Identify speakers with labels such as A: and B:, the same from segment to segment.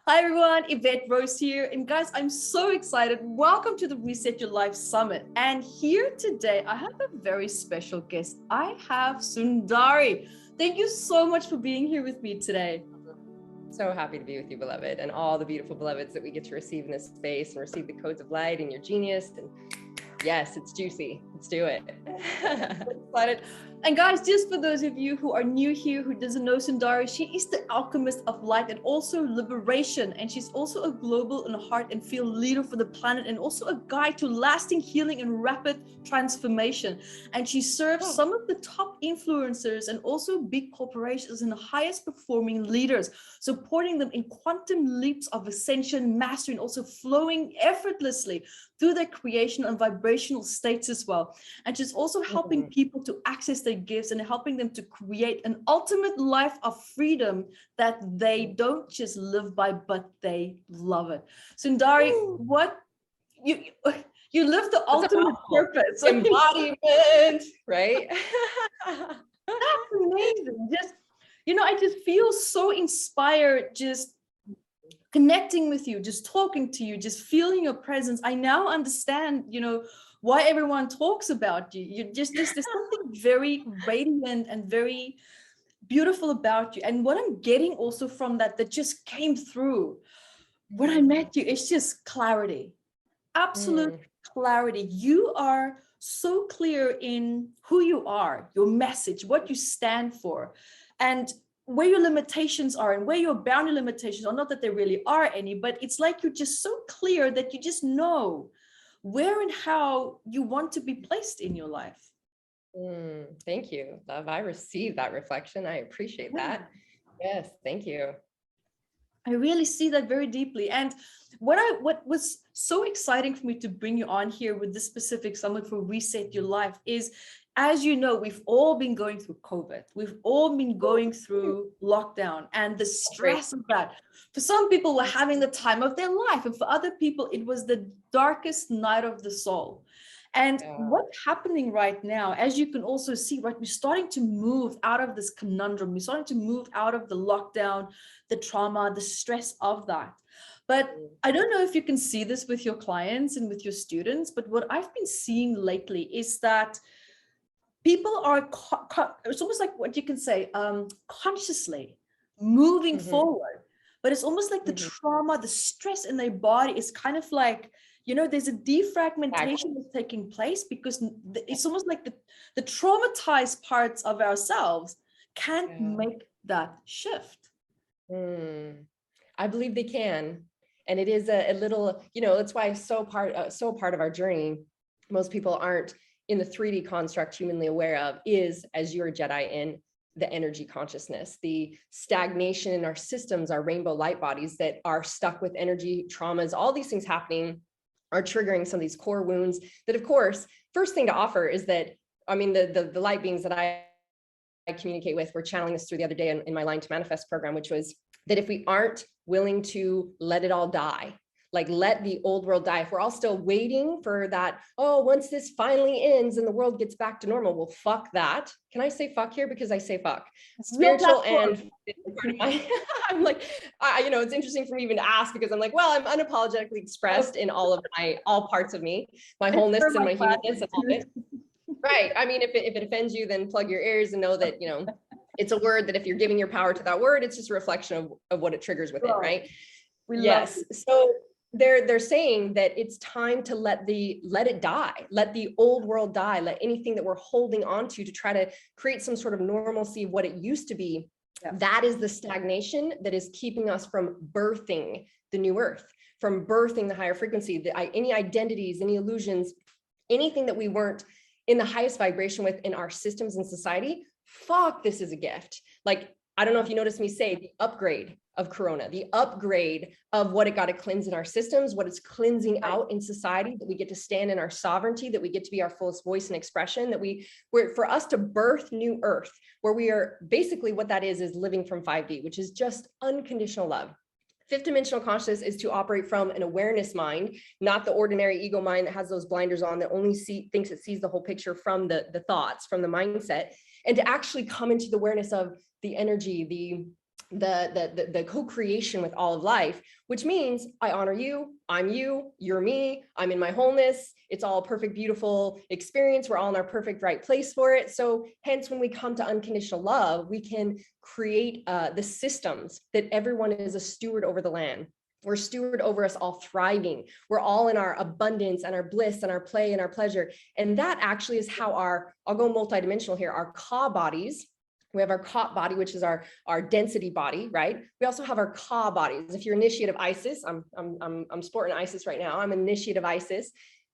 A: Hi everyone, Evette Rose here. And guys, I'm so excited. Welcome to the Reset Your Life Summit. And here today, I have a very special guest. I have Sundari. Thank you so much for being here with me today.
B: So happy to be with you, beloved, and all the beautiful beloveds that we get to receive in this space and receive the codes of light and your genius. And yes, it's juicy. Let's do it.
A: Excited. And guys, just for those of you who are new here, who doesn't know Sundari, she is the alchemist of light and also liberation. And she's also a global and heart and field leader for the planet, and also a guide to lasting healing and rapid transformation. And she serves some of the top influencers and also big corporations and the highest performing leaders, supporting them in quantum leaps of ascension, mastery, and also flowing effortlessly through their creation and vibrational states as well. And she's also helping people to access their gifts and helping them to create an ultimate life of freedom that they don't just live by, but they love it. Sundari, what you live the ultimate purpose.
B: Embodiment, right?
A: That's amazing. Just, I just feel so inspired just connecting with you, just talking to you, just feeling your presence. I now understand, why everyone talks about you. There's something very radiant and very beautiful about you. And what I'm getting also from that just came through when I met you, it's just clarity, absolute clarity. You are so clear in who you are, your message, what you stand for, and where your limitations are and where your boundary limitations are. Not that there really are any, but it's like you're just so clear that you just know where and how you want to be placed in your life.
B: Thank you, love. I received that reflection. I appreciate that. Yes, thank you.
A: I really see that very deeply. And what was so exciting for me to bring you on here with this specific summit for Reset Your Life is, as you know, we've all been going through COVID. We've all been going through lockdown and the stress of that. For some people, we're having the time of their life. And for other people, it was the darkest night of the soul. And what's happening right now, as you can also see, right, we're starting to move out of this conundrum. We're starting to move out of the lockdown, the trauma, the stress of that. But I don't know if you can see this with your clients and with your students, but what I've been seeing lately is that people are, it's almost like what you can say, consciously moving forward, but it's almost like the trauma, the stress in their body is kind of like, there's a defragmentation that's taking place because it's almost like the traumatized parts of ourselves can't make that shift.
B: I believe they can. And it is a little, that's why so part of our journey, most people aren't in the 3D construct humanly aware of, is, as you're a Jedi in, the energy consciousness, the stagnation in our systems, our rainbow light bodies that are stuck with energy traumas, all these things happening are triggering some of these core wounds that, of course, first thing to offer is that, the light beings that I communicate with were channeling this through the other day in my Line to Manifest program, which was that if we aren't willing to let it all die, like let the old world die, if we're all still waiting for that, once this finally ends and the world gets back to normal, well, fuck that. Can I say fuck here? Because I say fuck. Spiritual and part of my, I'm like, it's interesting for me even to ask because I'm like, well, I'm unapologetically expressed in all parts of me, my wholeness and my humanness and all of it. Right. If it offends you, then plug your ears and know that, it's a word that if you're giving your power to that word, it's just a reflection of what it triggers within, right? Yes. So they're saying that it's time to let it die, let the old world die, let anything that we're holding on to try to create some sort of normalcy of what it used to be. That is the stagnation that is keeping us from birthing the new earth, from birthing the higher frequency, any identities, any illusions, anything that we weren't in the highest vibration with in our systems and society. Fuck, this is a gift. Like, I don't know if you noticed me say the upgrade of Corona, the upgrade of what it got to cleanse in our systems, what it's cleansing out in society, that we get to stand in our sovereignty, that we get to be our fullest voice and expression, that for us to birth new earth, where we are basically, what that is living from 5D, which is just unconditional love. Fifth dimensional consciousness is to operate from an awareness mind, not the ordinary ego mind that has those blinders on, that only thinks it sees the whole picture from the thoughts, from the mindset, and to actually come into the awareness of the energy, the co-creation with all of life, which means I honor you, I'm you, you're me, I'm in my wholeness. It's all a perfect, beautiful experience. We're all in our perfect right place for it. So hence, when we come to unconditional love, we can create the systems that everyone is a steward over the land. We're steward over us all thriving. We're all in our abundance and our bliss and our play and our pleasure. And that actually is how I'll go multidimensional here, our Ka bodies. We have our Ka body, which is our density body, right? We also have our Ka bodies. If you're initiate of Isis, I'm sporting Isis right now. I'm initiate of Isis.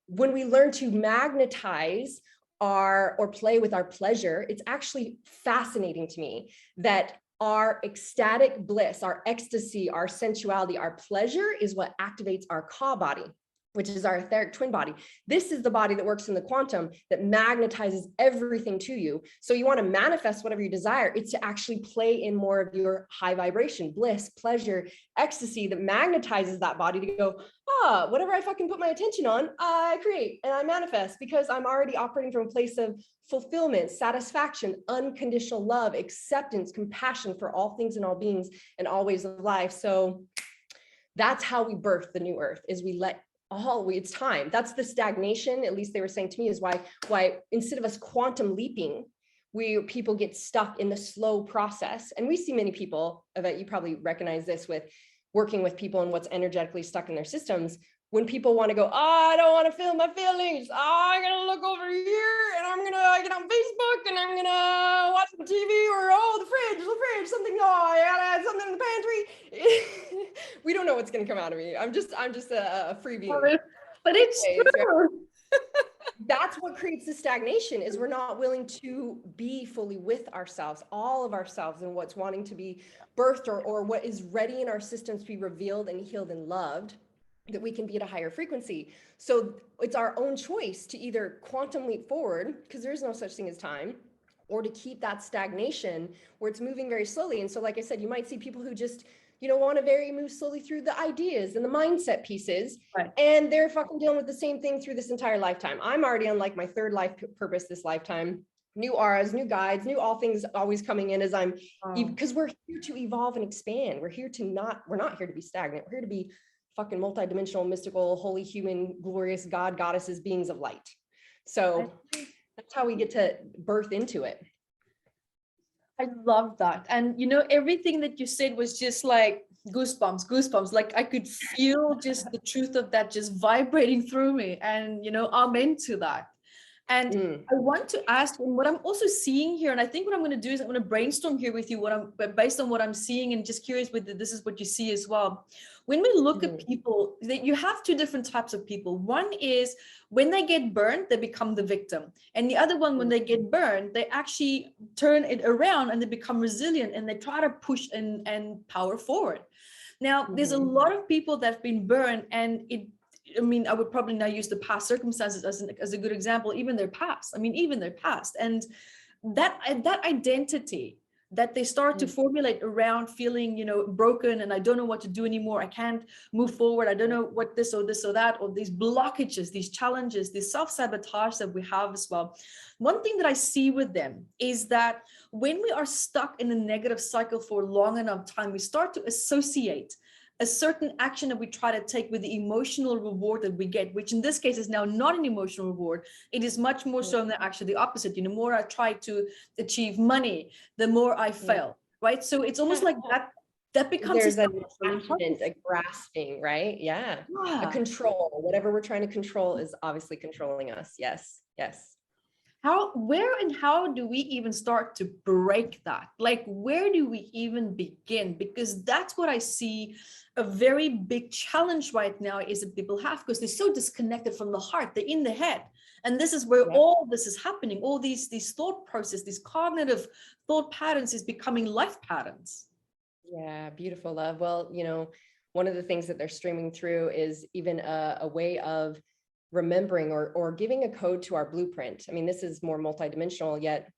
B: When we learn to magnetize or play with our pleasure, it's actually fascinating to me that our ecstatic bliss, our ecstasy, our sensuality, our pleasure is what activates our Ka body, which is our etheric twin body. This is the body that works in the quantum that magnetizes everything to you. So you want to manifest whatever you desire. It's to actually play in more of your high vibration, bliss, pleasure, ecstasy that magnetizes that body to go, whatever I fucking put my attention on, I create and I manifest, because I'm already operating from a place of fulfillment, satisfaction, unconditional love, acceptance, compassion for all things and all beings and all ways of life. So that's how we birth the new earth, is we let it's time. That's the stagnation, at least they were saying to me, is why instead of us quantum leaping, people get stuck in the slow process. And we see many people, that you probably recognize this with working with people and what's energetically stuck in their systems. When people want to go, I don't want to feel my feelings. I'm going to look over here and I'm going to get on Facebook and I'm going to watch the TV, or, the fridge, something. I got to add something in the pantry. We don't know what's going to come out of me. I'm just a free being.
A: But it's true.
B: That's what creates the stagnation, is we're not willing to be fully with ourselves, all of ourselves, and what's wanting to be birthed or what is ready in our systems to be revealed and healed and loved, that we can be at a higher frequency. So it's our own choice to either quantum leap forward, because there's no such thing as time, or to keep that stagnation where it's moving very slowly. And so, like I said, you might see people who just, want to move slowly through the ideas and the mindset pieces, right, and they're fucking dealing with the same thing through this entire lifetime. I'm already on like my third life purpose this lifetime. New auras, new guides, new all things always coming in as I'm, because we're here to evolve and expand. We're not here to be stagnant. We're here to be fucking multidimensional, mystical, holy, human, glorious God, goddesses, beings of light. So that's how we get to birth into it.
A: I love that. And, everything that you said was just like goosebumps. Like I could feel just the truth of that just vibrating through me. And, amen to that. And I want to ask, and what I'm also seeing here, and I think what I'm going to do is I'm going to brainstorm here with you based on what I'm seeing, and just curious whether this is what you see as well. When we look at people, you have two different types of people. One is when they get burned, they become the victim. And the other one, when they get burned, they actually turn it around and they become resilient and they try to push and power forward. Now, there's a lot of people that have been burned, and I would probably now use the past circumstances as a good example, even their past. And that identity that they start to formulate around feeling, broken, and I don't know what to do anymore. I can't move forward. I don't know what this or that, or these blockages, these challenges, this self-sabotage that we have as well. One thing that I see with them is that when we are stuck in a negative cycle for a long enough time, we start to associate a certain action that we try to take with the emotional reward that we get, which in this case is now not an emotional reward. It is much more so than actually the opposite. The more I try to achieve money, the more I fail, right? So it's almost like that becomes
B: there's an attachment, a grasping, right? Yeah. A control. Whatever we're trying to control is obviously controlling us. Yes.
A: Where and how do we even start to break that? Like, where do we even begin? Because that's what I see a very big challenge right now is that people have, because they're so disconnected from the heart, they're in the head. And this is where all this is happening. All these thought process, these cognitive thought patterns is becoming life patterns.
B: Yeah, beautiful, love. Well, one of the things that they're streaming through is even a way of remembering or giving a code to our blueprint. I mean, this is more multidimensional, yet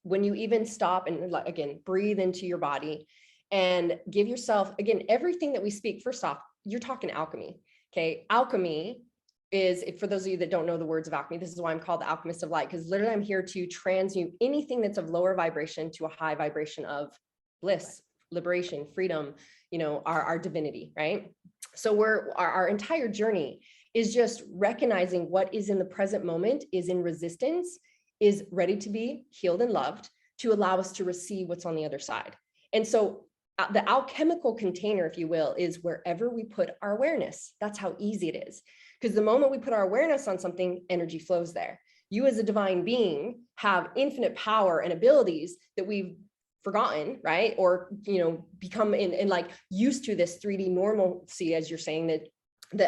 B: when you even stop and again, breathe into your body and give yourself, again, everything that we speak, first off, you're talking alchemy. Okay. Alchemy is, for those of you that don't know the words of alchemy, this is why I'm called the alchemist of light, because literally I'm here to transmute anything that's of lower vibration to a high vibration of bliss, liberation, freedom, you know, our divinity, right? So our entire journey is just recognizing what is in the present moment, is in resistance, is ready to be healed and loved, to allow us to receive what's on the other side. And so the alchemical container, if you will, is wherever we put our awareness. That's how easy it is. Because the moment we put our awareness on something, energy flows there. You as a divine being have infinite power and abilities that we've forgotten, right? Or, you know, become in like used to this 3D normalcy, as you're saying, that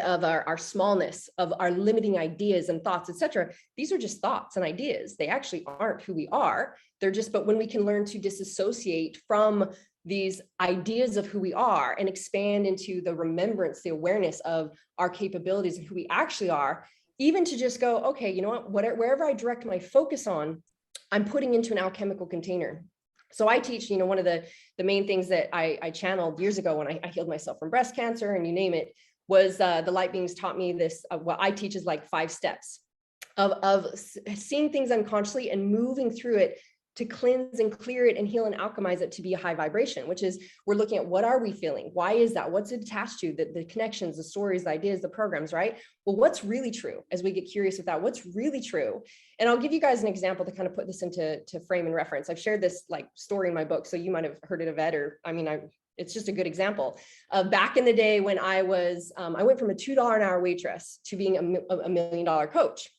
B: of our smallness, of our limiting ideas and thoughts, etc. These are just thoughts and ideas. They actually aren't who we are. They're just, but when we can learn to disassociate from these ideas of who we are and expand into the remembrance, the awareness of our capabilities and who we actually are, even to just go, okay, you know what, wherever I direct my focus on, I'm putting into an alchemical container. So I teach, you know, one of the main things that I channeled years ago when I healed myself from breast cancer and you name it, was the light beings taught me this, what I teach is like 5 steps of seeing things unconsciously and moving through it to cleanse and clear it and heal and alchemize it to be a high vibration, which is we're looking at what are we feeling? Why is that? What's it attached to? The connections, the stories, the ideas, the programs, right? Well, what's really true as we get curious with that? What's really true? And I'll give you guys an example to kind of put this into frame and reference. I've shared this like story in my book, so you might have heard it, Evette, or I mean, it's just a good example. Back in the day when I was, I went from a $2 an hour waitress to being a $1 million coach.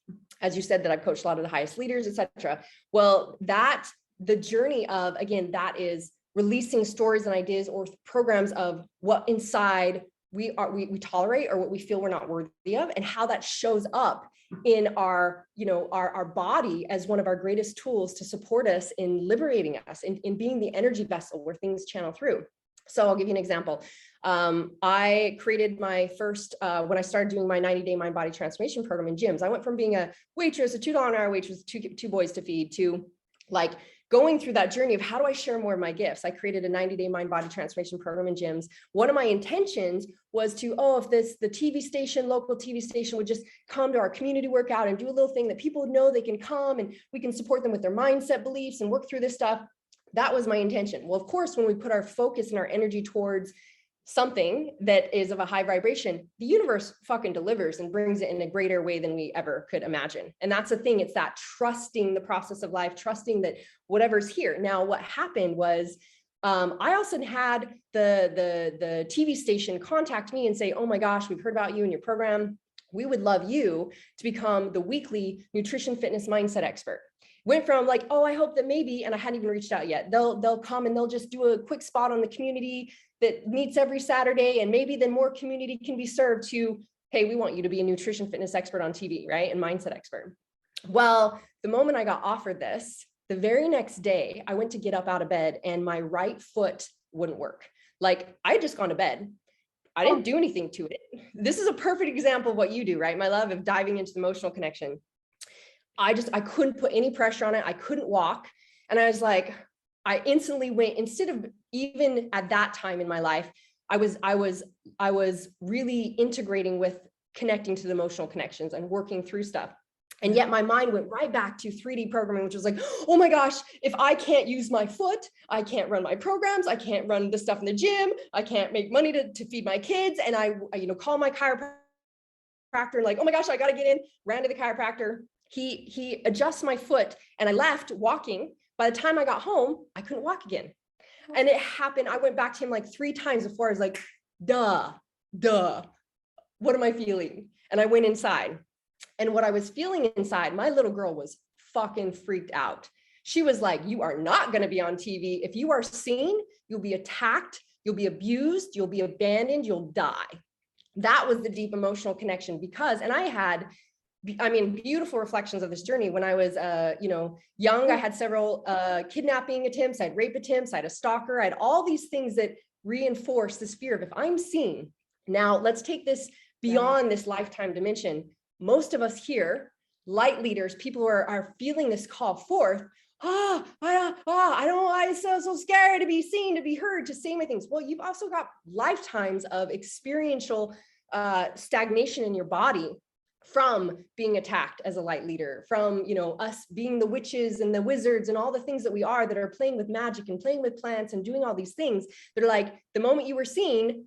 B: As you said, that I've coached a lot of the highest leaders, etc. Well, the journey of, again, that is releasing stories and ideas or programs of what inside we tolerate or what we feel we're not worthy of, and how that shows up in our, you know, our body as one of our greatest tools to support us in liberating us, in being the energy vessel where things channel through. So I'll give you an example. I created my first, when I started doing my 90-day mind body transformation program in gyms, I went from being a waitress, a $2 an hour waitress, two boys to feed, to like going through that journey of how do I share more of my gifts. I created a 90-day mind body transformation program in gyms. One of my intentions was to, if the TV station, local TV station would just come to our community workout and do a little thing that people would know they can come and we can support them with their mindset beliefs and work through this stuff. That was my intention. Well, of course, when we put our focus and our energy towards something that is of a high vibration, the universe fucking delivers and brings it in a greater way than we ever could imagine. And that's the thing. It's that trusting the process of life, trusting that whatever's here. Now, what happened was I also had the TV station contact me and say, oh my gosh, we've heard about you and your program. We would love you to become the weekly nutrition, fitness, mindset expert. Went from like, I hope that maybe, and I hadn't even reached out yet, they'll come and they'll just do a quick spot on the community that meets every Saturday, and maybe then more community can be served, to, hey, we want you to be a nutrition fitness expert on TV, right? And mindset expert. Well, the moment I got offered this, the very next day, I went to get up out of bed and my right foot wouldn't work. Like I had just gone to bed. I didn't do anything to it. This is a perfect example of what you do, right? My love of diving into the emotional connection. I couldn't put any pressure on it. I couldn't walk. And I was like, I instantly went, instead of even at that time in my life, I was really integrating with connecting to the emotional connections and working through stuff. And yet my mind went right back to 3D programming, which was like, oh my gosh, if I can't use my foot, I can't run my programs. I can't run the stuff in the gym. I can't make money to feed my kids. And I call my chiropractor and like, oh my gosh, I got to get in, ran to the chiropractor. He adjusts my foot and I left walking. By the time I got home, I couldn't walk again. And it happened. I went back to him like 3 times before I was like, duh, what am I feeling? And I went inside. And what I was feeling inside, my little girl was fucking freaked out. She was like, you are not going to be on TV. If you are seen, you'll be attacked, you'll be abused, you'll be abandoned, you'll die. That was the deep emotional connection because, and I had, beautiful reflections of this journey. When I was, young, I had several kidnapping attempts, I had rape attempts, I had a stalker, I had all these things that reinforce this fear of if I'm seen. Now let's take this beyond this lifetime dimension. Most of us here, light leaders, people who are feeling this call forth. I'm so scared to be seen, to be heard, to say my things. Well, you've also got lifetimes of experiential stagnation in your body from being attacked as a light leader, from, you know, us being the witches and the wizards and all the things that we are, that are playing with magic and playing with plants and doing all these things. They're like, the moment you were seen,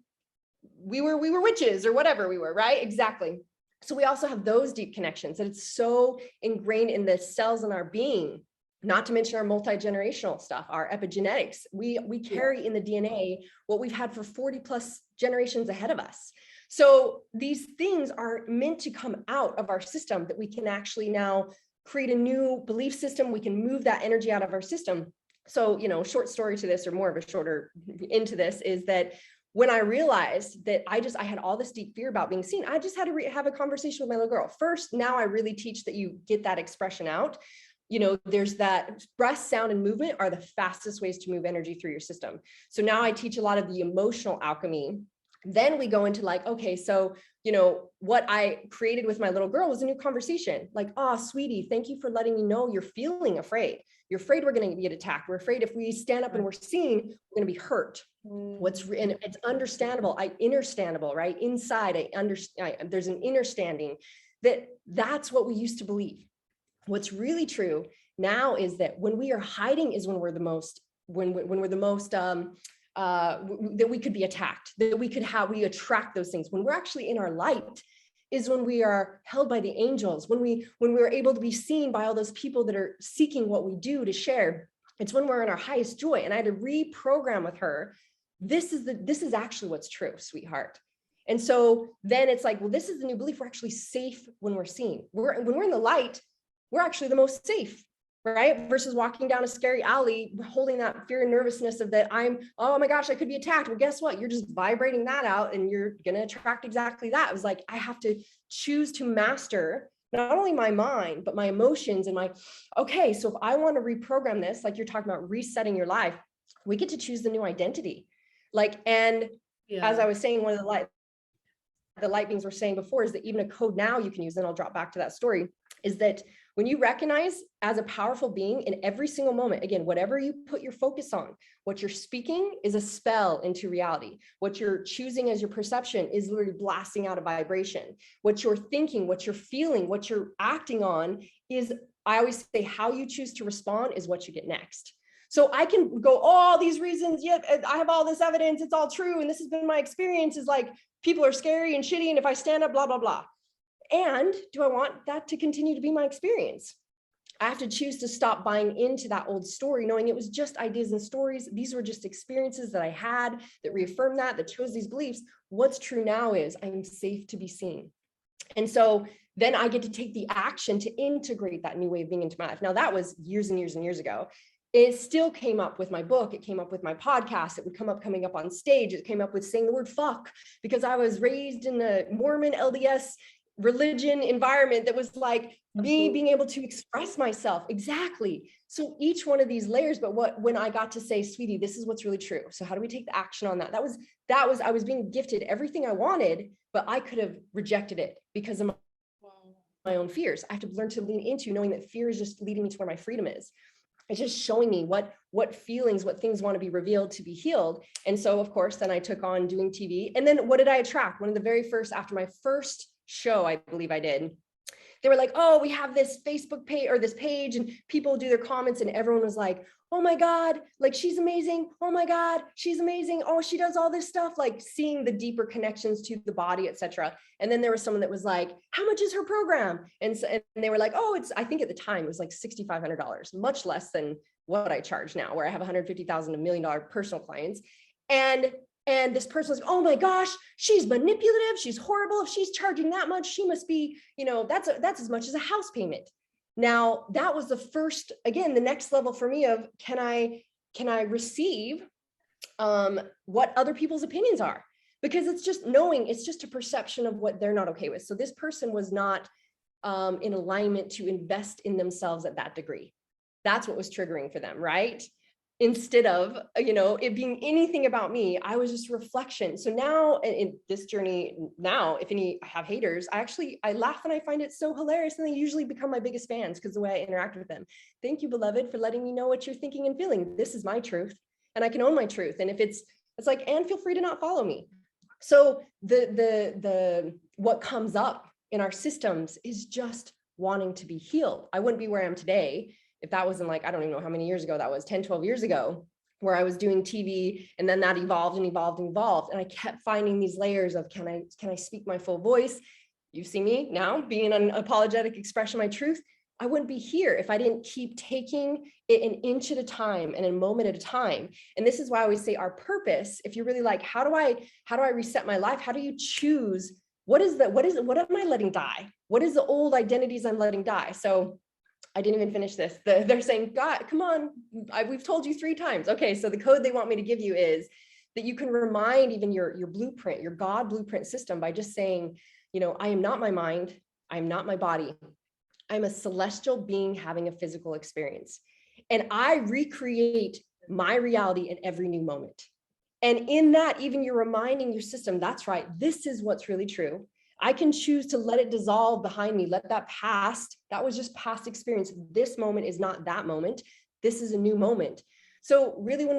B: we were witches or whatever we were, right? Exactly. So we also have those deep connections that it's so ingrained in the cells in our being, not to mention our multi-generational stuff, our epigenetics. We carry in the DNA what we've had for 40 plus generations ahead of us. So these things are meant to come out of our system, that we can actually now create a new belief system. We can move that energy out of our system. So, you know, short story to this, or more of a shorter into this, is that when I realized that I had all this deep fear about being seen, I just had to have a conversation with my little girl. First, now I really teach that you get that expression out. You know, there's that breath, sound, and movement are the fastest ways to move energy through your system. So now I teach a lot of the emotional alchemy. Then we go into like, okay, so, you know, what I created with my little girl was a new conversation. Like, oh, sweetie, thank you for letting me know you're feeling afraid. You're afraid we're going to get attacked. We're afraid if we stand up and we're seen, we're going to be hurt. And it's understandable. Understandable, right? Inside, I understand. There's an understanding that's what we used to believe. What's really true now is that when we are hiding is when we're the most, when we're the most, that we could be attacked, that we attract those things. When we're actually in our light is when we are held by the angels, when we're able to be seen by all those people that are seeking what we do to share. It's when we're in our highest joy. And I had to reprogram with her, this is actually what's true, sweetheart. And so then it's like, well, this is the new belief. We're actually safe when we're seen. When we're in the light, we're actually the most safe, right? Versus walking down a scary alley, holding that fear and nervousness of that oh my gosh, I could be attacked. Well, guess what? You're just vibrating that out and you're going to attract exactly that. It was like, I have to choose to master not only my mind, but my emotions and okay, so if I want to reprogram this, like you're talking about resetting your life, we get to choose the new identity. As I was saying, one of the light beings were saying before is that even a code now you can use, and I'll drop back to that story, is that when you recognize as a powerful being in every single moment, again, whatever you put your focus on, what you're speaking is a spell into reality. What you're choosing as your perception is literally blasting out a vibration. What you're thinking, what you're feeling, what you're acting on is, I always say, how you choose to respond is what you get next. So I can go, all these reasons, yeah, I have all this evidence, it's all true, and this has been my experience, is like, people are scary and shitty, and if I stand up, blah, blah, blah. And do I want that to continue to be my experience? I have to choose to stop buying into that old story, knowing it was just ideas and stories. These were just experiences that I had that reaffirmed that chose these beliefs. What's true now is I'm safe to be seen. And so then I get to take the action to integrate that new way of being into my life. Now that was years and years and years ago. It still came up with my book. It came up with my podcast. It would come up coming up on stage. It came up with saying the word fuck, because I was raised in the Mormon LDS religion environment that was like me being able to express myself. Exactly. So each one of these layers, but when I got to say, sweetie, this is what's really true. So how do we take the action on that? That was, I was being gifted everything I wanted, but I could have rejected it because of my own fears. I have to learn to lean into knowing that fear is just leading me to where my freedom is. It's just showing me what feelings, what things want to be revealed to be healed. And so of course, then I took on doing TV. And then what did I attract? One of the very first, after my first show, I believe I did, they were like, oh, we have this Facebook page or this page, and people do their comments, and everyone was like, oh my God, like she's amazing. Oh my God, she's amazing. Oh, she does all this stuff, like seeing the deeper connections to the body, etc. And then there was someone that was like, how much is her program? And they were like, oh, I think at the time it was like $6,500, much less than what I charge now, where I have 150,000 $1 million personal clients. And this person was, oh my gosh, she's manipulative. She's horrible. If she's charging that much, she must be, that's as much as a house payment. Now that was the first, again, the next level for me of, can I receive what other people's opinions are? Because it's just knowing, it's just a perception of what they're not okay with. So this person was not in alignment to invest in themselves at that degree. That's what was triggering for them, right? Instead of, it being anything about me, I was just a reflection. So now in this journey now, if I have haters, I laugh and I find it so hilarious. And they usually become my biggest fans because the way I interact with them. Thank you, beloved, for letting me know what you're thinking and feeling. This is my truth and I can own my truth. And if it's like, and feel free to not follow me. So the what comes up in our systems is just wanting to be healed. I wouldn't be where I am today if that wasn't like, I don't even know how many years ago that was, 10, 12 years ago, where I was doing TV, and then that evolved and evolved and evolved. And I kept finding these layers of, can I speak my full voice? You see me now being an unapologetic expression of my truth. I wouldn't be here if I didn't keep taking it an inch at a time and a moment at a time. And this is why I always say our purpose, if you're really like, how do I reset my life? How do you choose? What am I letting die? What is the old identities I'm letting die? So I didn't even finish this. They're saying, God, come on, we've told you 3 times. Okay, so the code they want me to give you is that you can remind even your blueprint, your God blueprint system, by just saying, I am not my mind. I am not my body. I'm a celestial being having a physical experience. And I recreate my reality in every new moment. And in that, even you're reminding your system, that's right, this is what's really true. I can choose to let it dissolve behind me, let that was just past experience. This moment is not that moment. This is a new moment. So really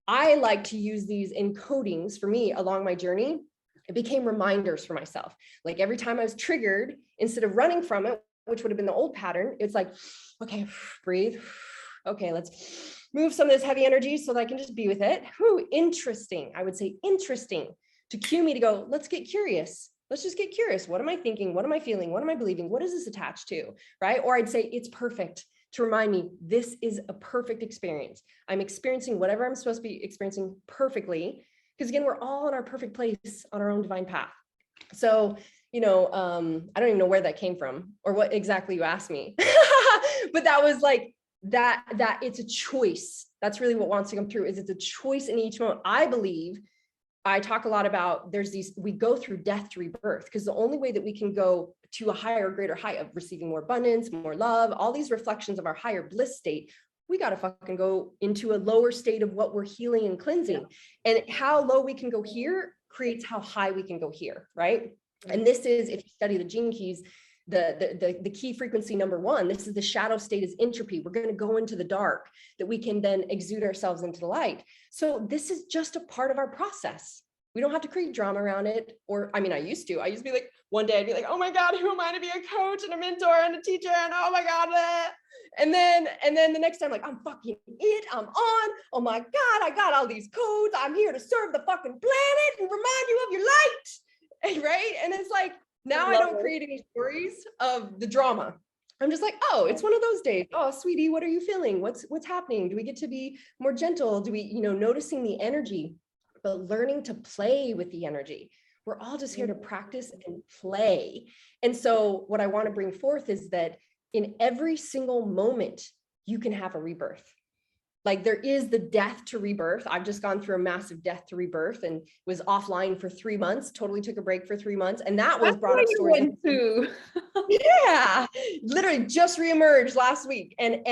B: I like to use these encodings for me along my journey. It became reminders for myself. Like every time I was triggered, instead of running from it, which would have been the old pattern, it's like, okay, breathe. Okay, let's move some of this heavy energy so that I can just be with it. Whew, interesting. I would say interesting to cue me to go, let's get curious. Let's just get curious. What am I thinking? What am I feeling? What am I believing? What is this attached to? Right? Or I'd say it's perfect, to remind me, this is a perfect experience. I'm experiencing whatever I'm supposed to be experiencing perfectly. Because again, we're all in our perfect place on our own divine path. So, I don't even know where that came from or what exactly you asked me, but that was like that it's a choice. That's really what wants to come through, is it's a choice in each moment. I believe I talk a lot about we go through death to rebirth, because the only way that we can go to a higher, greater height of receiving more abundance, more love, all these reflections of our higher bliss state, we got to fucking go into a lower state of what we're healing and cleansing. And how low we can go here creates how high we can go here, right? And this is, if you study the gene keys, the key frequency number 1, this is the shadow state, is entropy. We're going to go into the dark, that we can then exude ourselves into the light. So this is just a part of our process. We don't have to create drama around it. Or, I used to be like, one day I'd be like, oh my God, who am I to be a coach and a mentor and a teacher? And oh my God. And then the next time, like, I'm fucking it, I'm on. Oh my God, I got all these codes. I'm here to serve the fucking planet and remind you of your light. Right? And it's like, now I don't create any stories of the drama. I'm just like, oh, it's one of those days. Oh, sweetie, what are you feeling? What's happening? Do we get to be more gentle? Do we, noticing the energy, but learning to play with the energy. We're all just here to practice and play. And so what I want to bring forth is that in every single moment, you can have a rebirth. Like there is the death to rebirth. I've just gone through a massive death to rebirth and was offline for 3 months, totally took a break for 3 months. And that was brought up stories. Yeah, literally just reemerged last week. And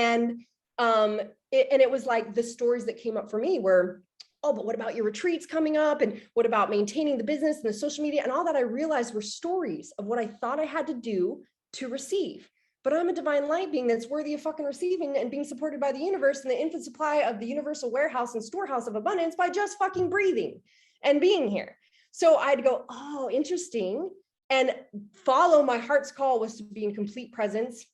B: it was like the stories that came up for me were, oh, but what about your retreats coming up? And what about maintaining the business and the social media and all that? I realized were stories of what I thought I had to do to receive. But I'm a divine light being that's worthy of fucking receiving and being supported by the universe and the infinite supply of the universal warehouse and storehouse of abundance by just fucking breathing and being here. So I'd go, oh, interesting. And follow my heart's call was to be in complete presence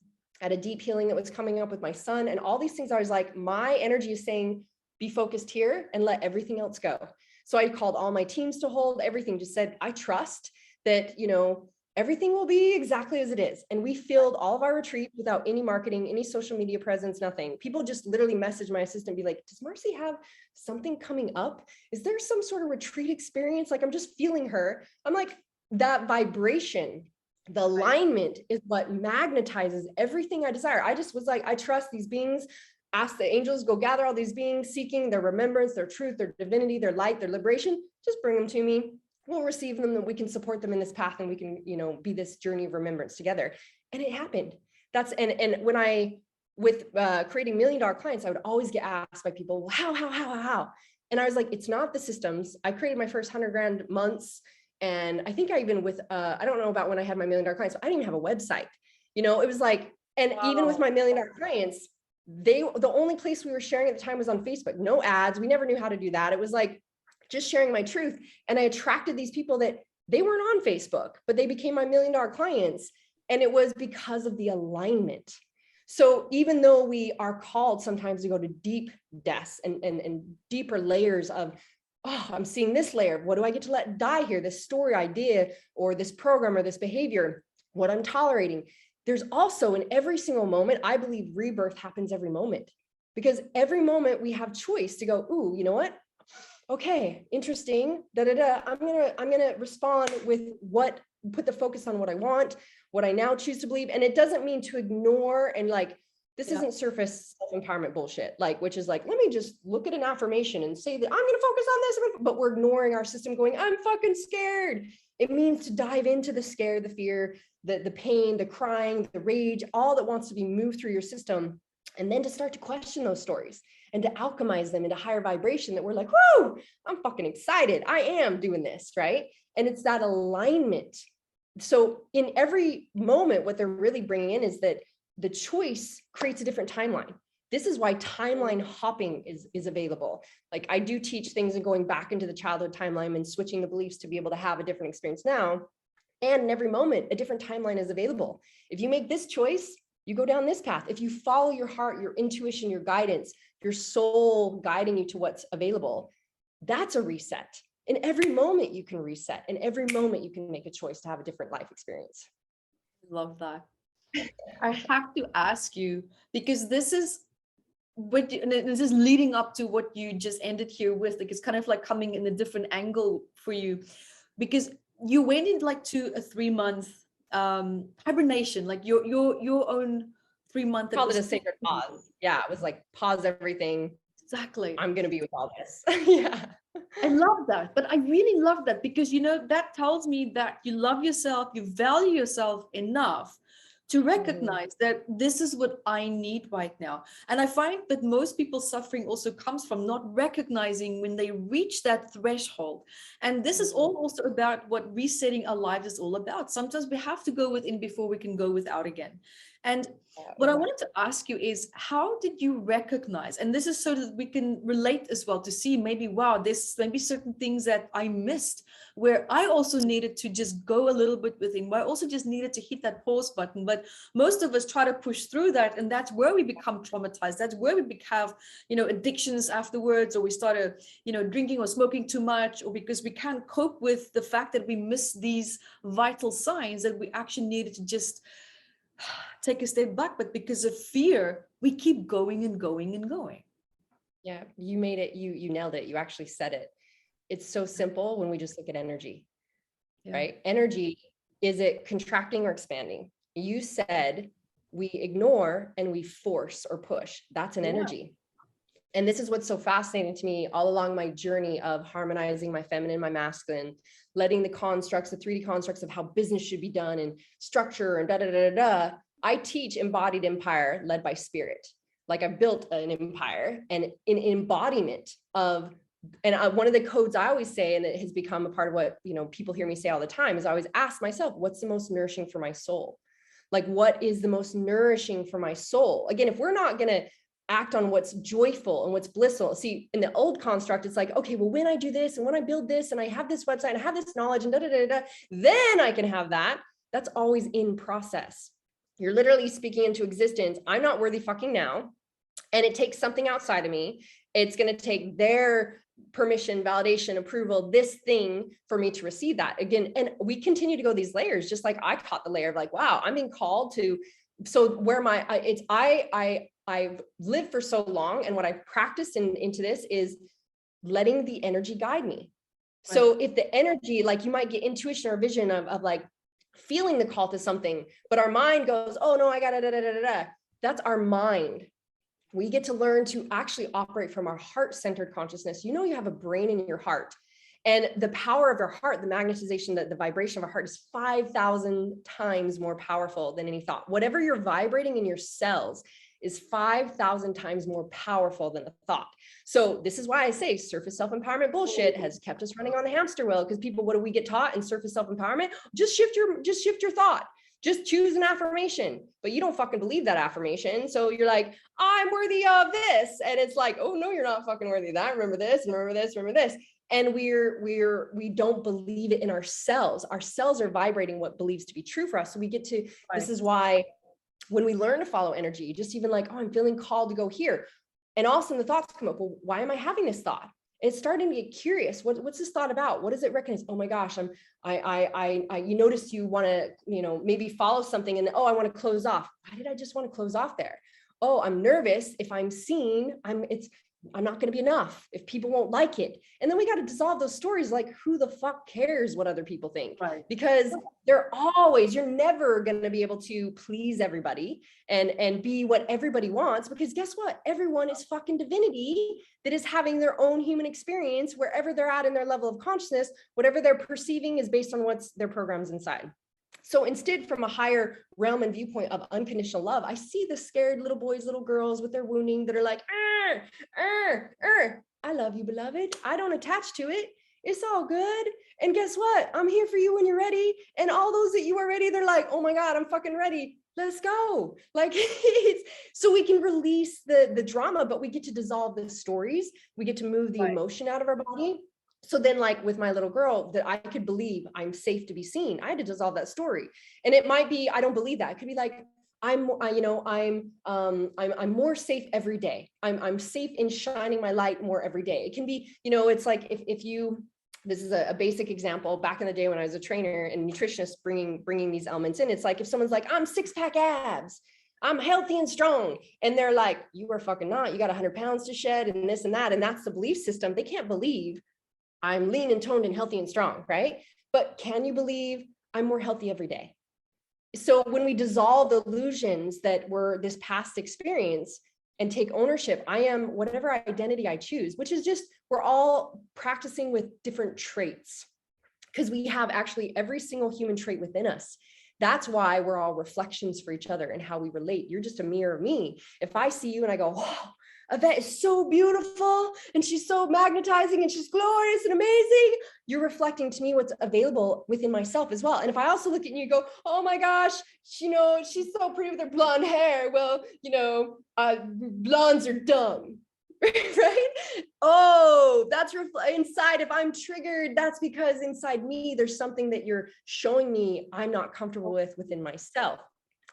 B: at a deep healing that was coming up with my son. And all these things, I was like, my energy is saying, be focused here and let everything else go. So I called all my teams to hold everything, just said, I trust that, everything will be exactly as it is. And we filled all of our retreats without any marketing, any social media presence, nothing. People just literally message my assistant, be like, does Marci have something coming up? Is there some sort of retreat experience? Like, I'm just feeling her. I'm like, that vibration, the alignment is what magnetizes everything I desire. I just was like, I trust these beings. Ask the angels, go gather all these beings seeking their remembrance, their truth, their divinity, their light, their liberation. Just bring them to me. We'll receive them, that we can support them in this path and we can, be this journey of remembrance together. And it happened. And when I, with creating $1 million clients, I would always get asked by people, well, how? And I was like, it's not the systems. I created my first 100 grand months. And I think I even with, I don't know about when I had my $1 million clients, so I didn't even have a website, it was like, and wow. Even with my $1 million clients, the only place we were sharing at the time was on Facebook, no ads. We never knew how to do that. It was like, just sharing my truth. And I attracted these people that They weren't on Facebook, but they became my $1 million clients. And it was because of the alignment. So even though we are called sometimes to go to deep depths and deeper layers of, oh, I'm seeing this layer. What do I get to let die here? This story idea or this program or this behavior, what I'm tolerating. There's also in every single moment, I believe rebirth happens every moment, because every moment we have choice to go, ooh, you know what? Okay, interesting. I'm gonna respond with what, put the focus on what I want, what I now choose to believe. And it doesn't mean to ignore and like, this isn't surface self-empowerment bullshit, like, which is like, let me just look at an affirmation and say that I'm going to focus on this, but we're ignoring our system going, I'm fucking scared. It means to dive into the scare, the fear, the pain, the crying, the rage, all that wants to be moved through your system. And then to start to question those stories and to alchemize them into higher vibration that we're like, whoa, I'm fucking excited. I am doing this, right? And it's that alignment. So in every moment, what they're really bringing in is that the choice creates a different timeline. This is why timeline hopping is available. Like I do teach things and going back into the childhood timeline and switching the beliefs to be able to have a different experience now. And in every moment, a different timeline is available. If you make this choice, you go down this path. If you follow your heart, your intuition, your guidance, your soul guiding you to what's available, that's a reset. In every moment you can reset. In every moment you can make a choice to have a different life experience.
A: Love that. I have to ask you, because this is what and this is leading up to what you just ended here with. Like it's kind of like coming in a different angle for you, because you went in like to a 3-month hibernation, like your own 3-month.
B: Called it a sacred pause. Yeah, it was like pause everything.
A: Exactly.
B: I'm gonna be with all this. Yeah.
A: I love that. But I really love that, because you know that tells me that you love yourself, you value yourself enough to recognize that this is what I need right now. And I find that most people's suffering also comes from not recognizing when they reach that threshold. And this is all also about what resetting our lives is all about. Sometimes we have to go within before we can go without again. And what I wanted to ask you is, how did you recognize, and this is so that we can relate as well to see maybe, wow, there's maybe certain things that I missed where I also needed to just go a little bit within, where I also just needed to hit that pause button. But most of us try to push through that, and that's where we become traumatized. That's where we have, addictions afterwards, or we started, drinking or smoking too much, or because we can't cope with the fact that we miss these vital signs that we actually needed to just take a step back. But because of fear, we keep going and going and going.
B: Yeah, you made it. You nailed it. You actually said it. It's so simple when we just look at energy, right? Energy, is it contracting or expanding? You said we ignore and we force or push. That's an energy. And this is what's so fascinating to me all along my journey of harmonizing my feminine, my masculine, letting the constructs, the 3D constructs of how business should be done and structure and da-da-da-da-da. I teach embodied empire led by spirit. Like I've built an empire and in embodiment of, and one of the codes I always say, and it has become a part of what, people hear me say all the time, is I always ask myself, what's the most nourishing for my soul? Like, what is the most nourishing for my soul? Again, if we're not going to act on what's joyful and what's blissful. See, in the old construct, it's like, okay, well, when I do this and when I build this and I have this website and I have this knowledge and then I can have that. That's always in process. You're literally speaking into existence. I'm not worthy fucking now. And it takes something outside of me. It's going to take their permission, validation, approval, this thing for me to receive that again. And we continue to go these layers, just like I caught the layer of like, wow, I'm being called to, so where I've lived for so long, and what I've practiced into this is letting the energy guide me. Right. So if the energy, like you might get intuition or vision of like feeling the call to something, but our mind goes, oh no, I got it, that's our mind. We get to learn to actually operate from our heart-centered consciousness. You have a brain in your heart, and the power of your heart, the magnetization, the vibration of our heart is 5,000 times more powerful than any thought. Whatever you're vibrating in your cells is 5,000 times more powerful than a thought. So this is why I say surface self-empowerment bullshit has kept us running on the hamster wheel, because people, what do we get taught in surface self-empowerment? Just shift your thought. Just choose an affirmation, but you don't fucking believe that affirmation. So you're like, I'm worthy of this. And it's like, oh no, you're not fucking worthy of that. Remember this, remember this, remember this. And we don't believe it in ourselves. Our cells are vibrating what believes to be true for us. So we get to, this is why when we learn to follow energy, just even like, oh, I'm feeling called to go here. And all of a sudden the thoughts come up, well, why am I having this thought? It's starting to get curious. What's this thought about? What does it recognize? Oh my gosh, you notice you want to, maybe follow something and oh, I want to close off. Why did I just want to close off there? Oh, I'm nervous. If I'm seen, I'm not going to be enough if people won't like it. And then we got to dissolve those stories. Like, who the fuck cares what other people think?
A: Right.
B: Because you're never going to be able to please everybody and be what everybody wants, because guess what? Everyone is fucking divinity that is having their own human experience wherever they're at in their level of consciousness. Whatever they're perceiving is based on what's their programs inside. So instead, from a higher realm and viewpoint of unconditional love, I see the scared little boys, little girls with their wounding that are like, I love you, beloved. I don't attach to it. It's all good. And guess what? I'm here for you when you're ready. And all those that you are ready, they're like, oh my God, I'm fucking ready. Let's go. Like, so we can release the drama, but we get to dissolve the stories. We get to move the emotion out of our body. So then, like with my little girl, that I could believe I'm safe to be seen, I had to dissolve that story. And it might be, I don't believe that. It could be like, I'm more safe every day. I'm safe in shining my light more every day. It can be, it's like if you, this is a basic example. Back in the day when I was a trainer and nutritionist, bringing these elements in, it's like if someone's like, I'm 6-pack abs, I'm healthy and strong, and they're like, you are fucking not. You got 100 pounds to shed and this and that, and that's the belief system. They can't believe I'm lean and toned and healthy and strong, right? But can you believe I'm more healthy every day? So when we dissolve the illusions that were this past experience and take ownership, I am whatever identity I choose, which is just, we're all practicing with different traits, because we have actually every single human trait within us. That's why we're all reflections for each other and how we relate. You're just a mirror of me. If I see you and I go, oh, Evette is so beautiful and she's so magnetizing and she's glorious and amazing, you're reflecting to me what's available within myself as well. And if I also look at you and go, oh my gosh, she's so pretty with her blonde hair. Well, blondes are dumb, right? Oh, that's inside. If I'm triggered, that's because inside me, there's something that you're showing me I'm not comfortable with within myself.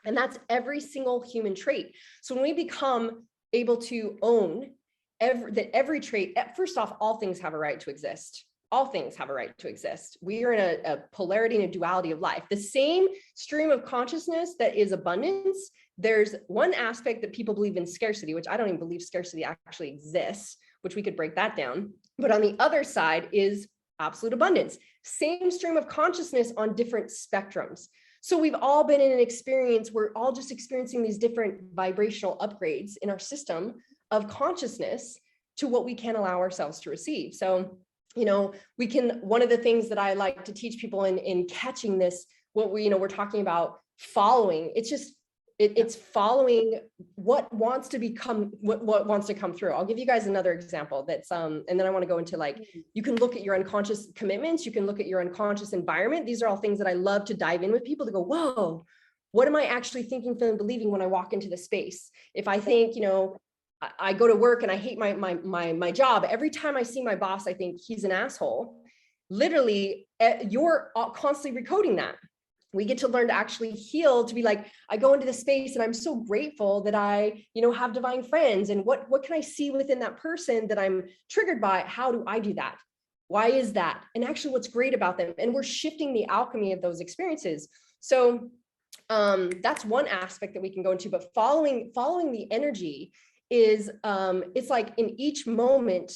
B: And that's every single human trait. So when we become able to own every trait, first off, all things have a right to exist. All things have a right to exist. We are in a polarity and a duality of life. The same stream of consciousness that is abundance, there's one aspect that people believe in scarcity, which I don't even believe scarcity actually exists, which we could break that down. But on the other side is absolute abundance. Same stream of consciousness on different spectrums. So we've all been in an experience, we're all just experiencing these different vibrational upgrades in our system of consciousness to what we can allow ourselves to receive. So, we can, one of the things that I like to teach people in catching this, we're talking about following, it's following what wants to become, what wants to come through. I'll give you guys another example that's, and then I want to go into like, you can look at your unconscious commitments, you can look at your unconscious environment. These are all things that I love to dive in with people to go, whoa, what am I actually thinking, feeling, believing when I walk into the space? If I think, I go to work and I hate my job, every time I see my boss, I think he's an asshole. Literally, you're constantly recoding that. We get to learn to actually heal, to be like, I go into the space and I'm so grateful that I, have divine friends. And what can I see within that person that I'm triggered by? How do I do that? Why is that? And actually what's great about them? And we're shifting the alchemy of those experiences. So that's one aspect that we can go into, but following the energy is, it's like in each moment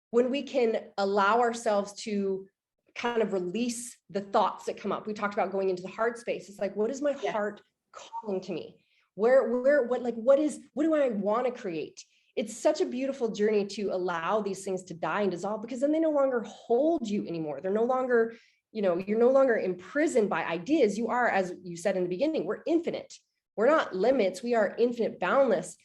B: when we can allow ourselves to kind of release the thoughts that come up. We talked about going into the heart space. It's like, what is my heart calling to me? What do I want to create? It's such a beautiful journey to allow these things to die and dissolve, because then they no longer hold you anymore. They're no longer, you're no longer imprisoned by ideas. You are, as you said in the beginning, we're infinite. We're not limits. We are infinite, boundless.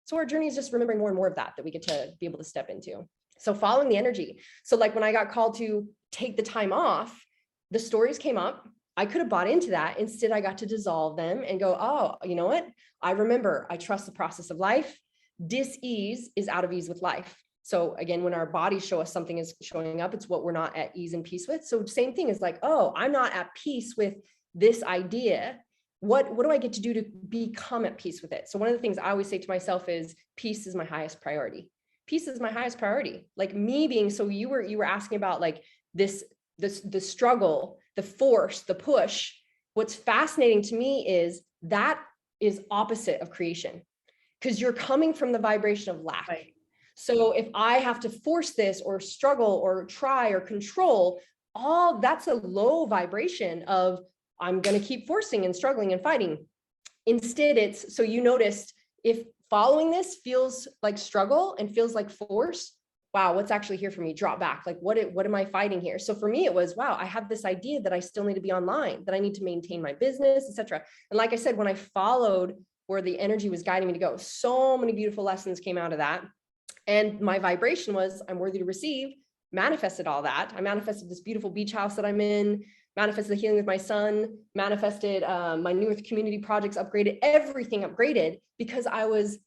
B: So our journey is just remembering more and more of that we get to be able to step into. So following the energy. So like when I got called to take the time off, the stories came up. I could have bought into that. Instead, I got to dissolve them and go, oh, you know what? I remember, I trust the process of life. Dis-ease is out of ease with life. So again, when our bodies show us something is showing up, it's what we're not at ease and peace with. So same thing is like, oh, I'm not at peace with this idea. What do I get to do to become at peace with it? So one of the things I always say to myself is peace is my highest priority. Peace is my highest priority. Like me being, so you were asking about like the struggle, the force, the push. What's fascinating to me is that is opposite of creation, because you're coming from the vibration of lack. Right. So if I have to force this or struggle or try or control, all that's a low vibration of I'm going to keep forcing and struggling and fighting. Instead, it's, so you noticed if following this feels like struggle and feels like force, wow, what's actually here for me? Drop back. Like, what am I fighting here? So for me, it was, wow, I have this idea that I still need to be online, that I need to maintain my business, etc. And like I said, when I followed where the energy was guiding me to go, so many beautiful lessons came out of that. And my vibration was, I'm worthy to receive, manifested all that. I manifested this beautiful beach house that I'm in, manifested the healing with my son, manifested my New Earth community projects, upgraded, everything upgraded, because I was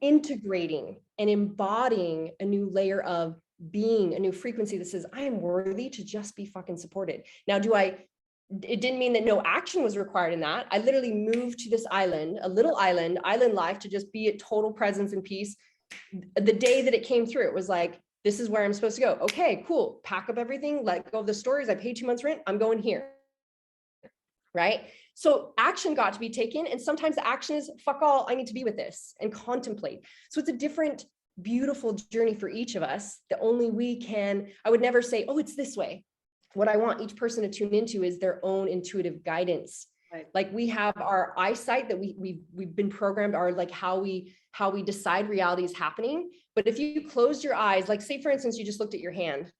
B: integrating and embodying a new layer of being, a new frequency that says, I am worthy to just be fucking supported. Now, it didn't mean that no action was required in that. I literally moved to this island, a little island life, to just be at total presence and peace. The day that it came through, it was like, this is where I'm supposed to go. Okay, cool. Pack up everything, let go of the stories. I paid 2 months rent. I'm going here. Right? So action got to be taken. And sometimes the action is, fuck all, I need to be with this and contemplate. So it's a different, beautiful journey for each of us that only we can. I would never say, oh, it's this way. What I want each person to tune into is their own intuitive guidance. Right. Like we have our eyesight that we've been programmed, our like how we decide reality is happening. But if you closed your eyes, like say for instance, you just looked at your hand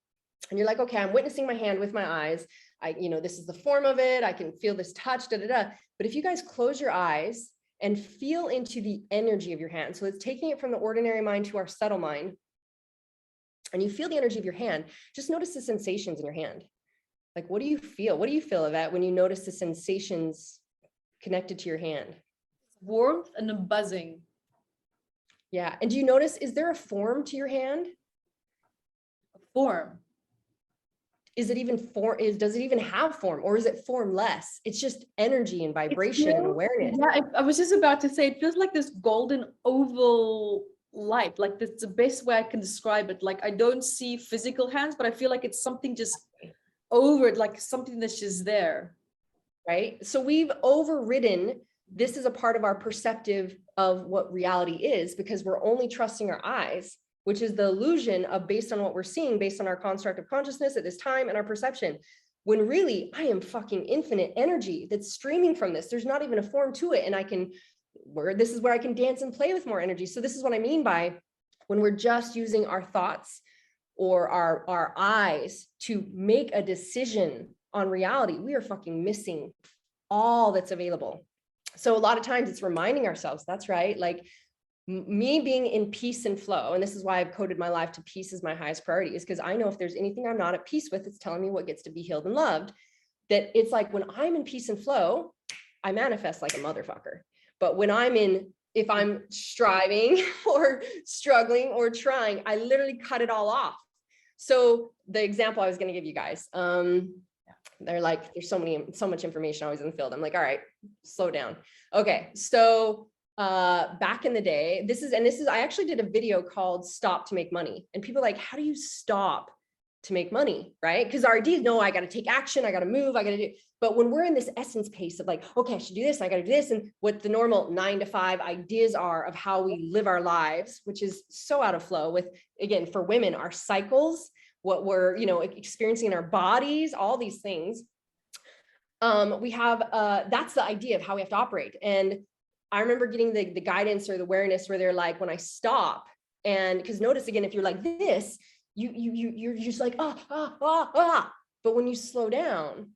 B: and you're like, okay, I'm witnessing my hand with my eyes. This is the form of it. I can feel this touch, da, da, da. But if you guys close your eyes and feel into the energy of your hand, so it's taking it from the ordinary mind to our subtle mind, and you feel the energy of your hand, just notice the sensations in your hand. Like, what do you feel? What do you feel, Evette, when you notice the sensations connected to your hand?
A: Warmth and a buzzing.
B: Yeah. And do you notice, is there a form to your hand?
A: A form.
B: Does it even have form, or is it formless? It's just energy and vibration and awareness.
A: Yeah, I was just about to say, it feels like this golden oval light. Like that's the best way I can describe it. Like I don't see physical hands, but I feel like it's something just over it, like something that's just there. Right?
B: So we've overridden, this is a part of our perceptive of what reality is, because we're only trusting our eyes, which is the illusion of based on what we're seeing, based on our construct of consciousness at this time and our perception, when really I am fucking infinite energy that's streaming from this. There's not even a form to it. And this is where I can dance and play with more energy. So this is what I mean by when we're just using our thoughts or our eyes to make a decision on reality, we are fucking missing all that's available. So a lot of times it's reminding ourselves, that's right. Like me being in peace and flow. And this is why I've coded my life to peace as my highest priority, is because I know if there's anything I'm not at peace with, it's telling me what gets to be healed and loved. That it's like when I'm in peace and flow, I manifest like a motherfucker. But when if I'm striving or struggling or trying, I literally cut it all off. So the example I was going to give you guys, they're like, there's so much information always in the field. I'm like, all right, slow down. Okay. So back in the day, I actually did a video called Stop to Make Money. And people are like, how do you stop to make money? Right? Because our idea is, no, I got to take action. I got to move. I got to do. But when we're in this essence pace of like, okay, I should do this. I got to do this. And what the normal 9 to 5 ideas are of how we live our lives, which is so out of flow with, again, for women, our cycles, what we're, experiencing in our bodies, all these things. We have, that's the idea of how we have to operate. And I remember getting the guidance or the awareness where they're like, when I stop, and because notice again, if you're like this, you're just like, but when you slow down,